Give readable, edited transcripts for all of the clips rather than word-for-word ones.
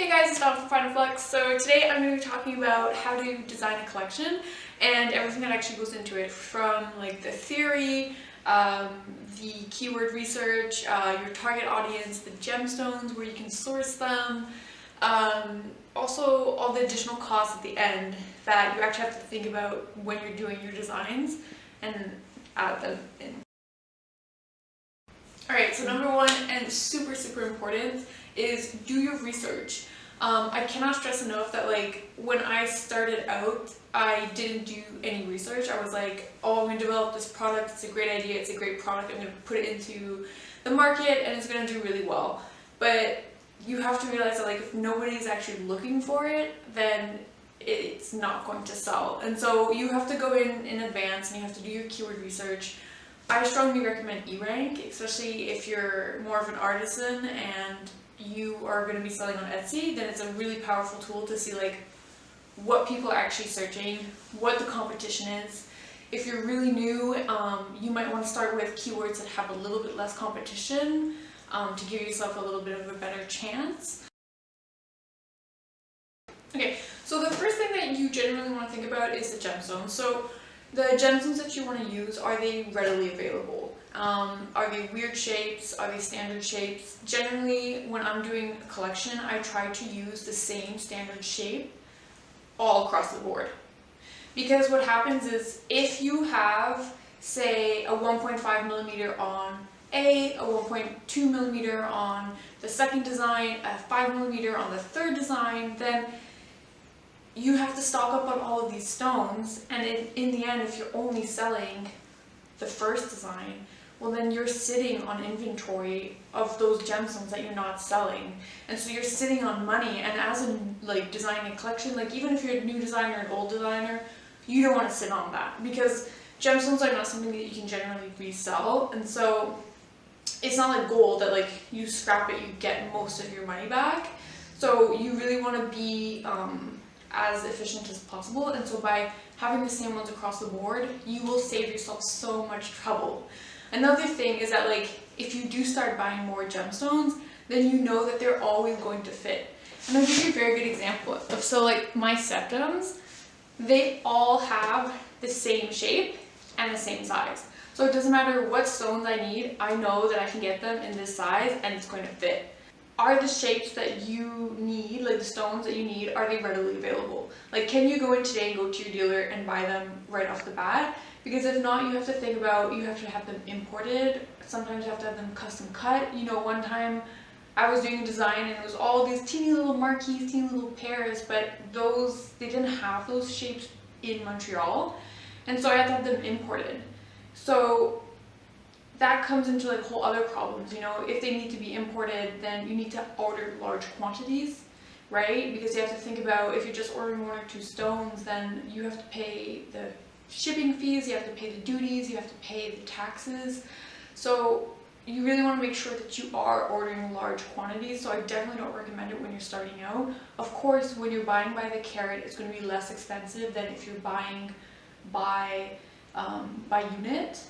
Hey guys, it's Dawn from Final Flux. So today I'm going to be talking about how to design a collection and everything that actually goes into it, from like the theory, the keyword research, your target audience, the gemstones, where you can source them, also all the additional costs at the end that you actually have to think about when you're doing your designs and add them in. Alright, so number one, and super important, is do your research. I cannot stress enough that when I started out, I didn't do any research. I was like, oh, I'm going to develop this product, it's a great idea, it's a great product, I'm going to put it into the market and it's going to do really well. But you have to realize that if nobody's actually looking for it, then it's not going to sell. And so you have to go in advance and you have to do your keyword research. I strongly recommend Erank, especially if you're more of an artisan and you are going to be selling on Etsy. Then it's a really powerful tool to see what people are actually searching, what the competition is. If you're really new, you might want to start with keywords that have a little bit less competition to give yourself a little bit of a better chance. Okay, so the first thing that you generally want to think about is the gemstones. So the gemstones that you want to use, are they readily available? Are they weird shapes? Are they standard shapes? Generally, when I'm doing a collection, I try to use the same standard shape all across the board. Because what happens is, if you have, say, a 1.5 millimeter on a 1.2 millimeter on the second design, a 5 millimeter on the third design, then you have to stock up on all of these stones, and in the end, if you're only selling the first design, well then you're sitting on inventory of those gemstones that you're not selling, and so you're sitting on money. And as in designing a collection, even if you're a new designer, an old designer, you don't want to sit on that, because gemstones are not something that you can generally resell. And so it's not like gold that you scrap it, you get most of your money back. So you really want to be as efficient as possible, and so by having the same ones across the board, you will save yourself so much trouble. Another thing is that if you do start buying more gemstones, then you know that they're always going to fit. And I'll give you a very good example of, my septums, they all have the same shape and the same size. So it doesn't matter what stones I need, I know that I can get them in this size and it's going to fit. Are the shapes that you need, the stones that you need, are they readily available? Can you go in today and go to your dealer and buy them right off the bat? Because if not, you have to think about, you have to have them imported. Sometimes you have to have them custom cut. One time I was doing a design and it was all these teeny little marquees, teeny little pears, but they didn't have those shapes in Montreal. And so I had to have them imported. So that comes into whole other problems. If they need to be imported, then you need to order large quantities, right? Because you have to think about, if you're just ordering 1 or 2 stones, then you have to pay the shipping fees, you have to pay the duties, you have to pay the taxes. So you really want to make sure that you are ordering large quantities. So I definitely don't recommend it when you're starting out. Of course, when you're buying by the carat, it's going to be less expensive than if you're buying by unit.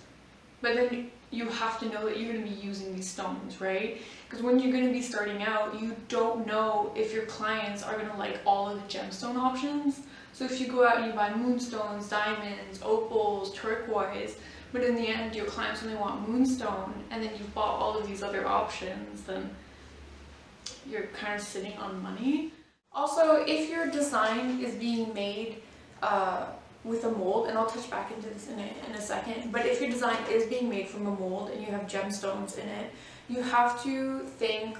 But then you have to know that you're going to be using these stones, right? Because when you're going to be starting out, you don't know if your clients are going to like all of the gemstone options. So if you go out and you buy moonstones, diamonds, opals, turquoise, but in the end your clients only want moonstone, and then you've bought all of these other options, then you're kind of sitting on money. Also, if your design is being made with a mold, and I'll touch back into this in a second, but if your design is being made from a mold and you have gemstones in it, you have to think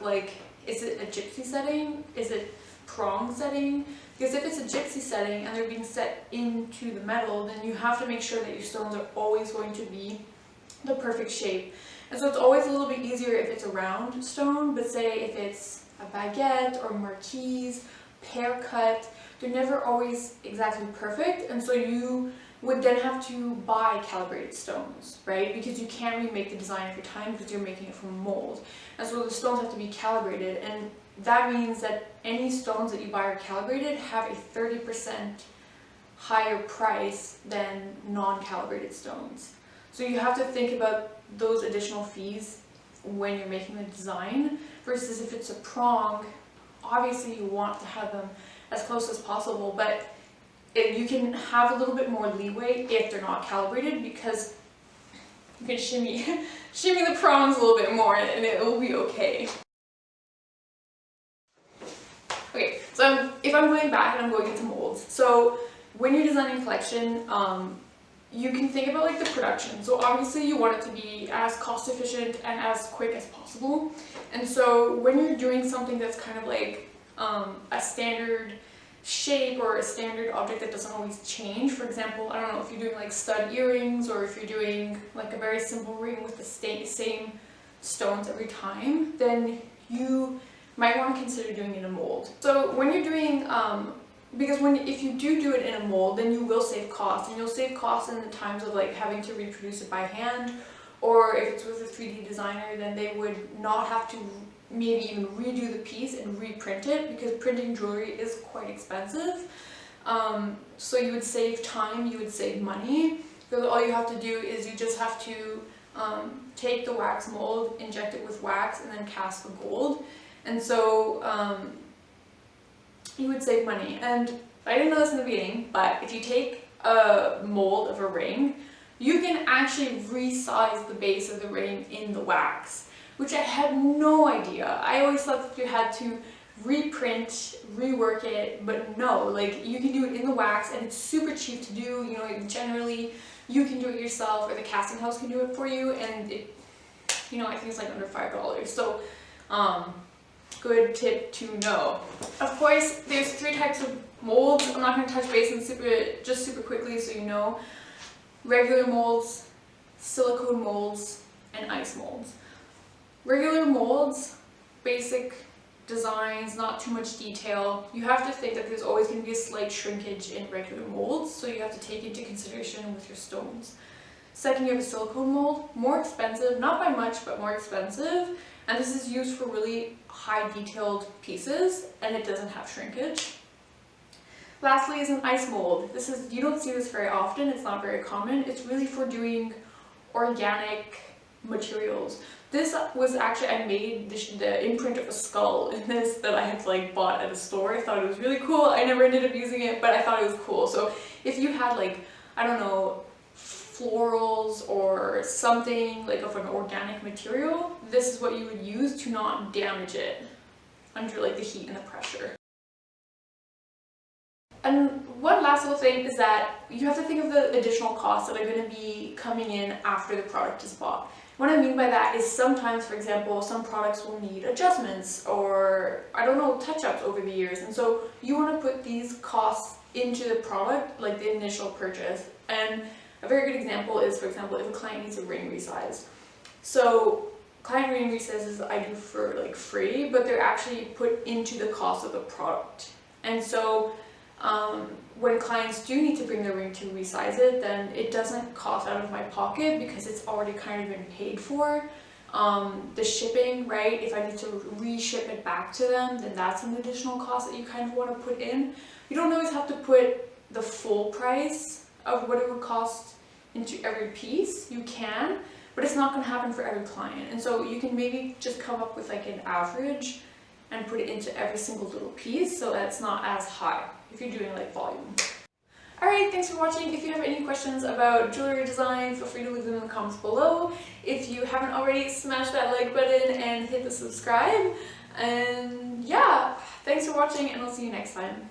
is it a gypsy setting? Is it prong setting? Because if it's a gypsy setting and they're being set into the metal, then you have to make sure that your stones are always going to be the perfect shape. And so it's always a little bit easier if it's a round stone, but say if it's a baguette or marquise, pear cut, they're never always exactly perfect, and so you would then have to buy calibrated stones, right? Because you can't remake the design every time because you're making it from a mold. And so the stones have to be calibrated, and that means that any stones that you buy are calibrated have a 30% higher price than non-calibrated stones. So you have to think about those additional fees when you're making the design, versus if it's a prong obviously you want to have them as close as possible, but you can have a little bit more leeway if they're not calibrated, because you can shimmy the prongs a little bit more and it will be okay. Okay, so if I'm going back and I'm going into molds, so when you're designing a collection, you can think about like the production. So obviously you want it to be as cost efficient and as quick as possible. And so when you're doing something that's kind of like a standard shape or a standard object that doesn't always change, for example, I don't know, if you're doing like stud earrings, or if you're doing like a very simple ring with the same stones every time, then you might want to consider doing it in a mold. So when you're doing because if you do it in a mold, then you will save costs, and you'll save costs in the times of like having to reproduce it by hand, or if it's with a 3D designer, then they would not have to maybe even redo the piece and reprint it, because printing jewelry is quite expensive. So you would save time, you would save money, because all you have to do is you just have to take the wax mold, inject it with wax, and then cast the gold. And so you would save money. And I didn't know this in the beginning, but if you take a mold of a ring, you can actually resize the base of the ring in the wax, which I had no idea. I always thought that you had to reprint, rework it, but no, like you can do it in the wax, and it's super cheap to do. You know, generally you can do it yourself, or the casting house can do it for you, and it, you know, I think it's like under $5. So good tip to know. Of course, there's 3 types of molds. I'm not going to touch base on super quickly so you know. Regular molds, silicone molds, and ice molds. Regular molds, basic designs, not too much detail. You have to think that there's always going to be a slight shrinkage in regular molds, so you have to take into consideration with your stones. Second, you have a silicone mold, more expensive, not by much, but more expensive. And this is used for really high detailed pieces, and it doesn't have shrinkage. Lastly is an ice mold. You don't see this very often, it's not very common. It's really for doing organic materials. This was actually, I made the imprint of a skull in this that I had like bought at a store. I thought it was really cool. I never ended up using it, but I thought it was cool. So if you had like, I don't know, florals or something like of an organic material, this is what you would use to not damage it under like the heat and the pressure. And one last little thing is that you have to think of the additional costs that are going to be coming in after the product is bought. What I mean by that is sometimes, for example, some products will need adjustments or, I don't know, touch-ups over the years, and so you want to put these costs into the product, like the initial purchase. And a very good example is, for example, if a client needs a ring resized. So client ring resizes I do for like free, but they're actually put into the cost of the product. And so when clients do need to bring their ring to resize it, then it doesn't cost out of my pocket because it's already kind of been paid for. The shipping, right, if I need to reship it back to them, then that's an additional cost that you kind of want to put in. You don't always have to put the full price of what it would cost into every piece. You can, but it's not going to happen for every client. And so you can maybe just come up with like an average and put it into every single little piece so that's not as high if you're doing like volume. Alright, thanks for watching. If you have any questions about jewelry design, feel free to leave them in the comments below. If you haven't already, smash that like button and hit the subscribe. And yeah, thanks for watching, and I'll see you next time.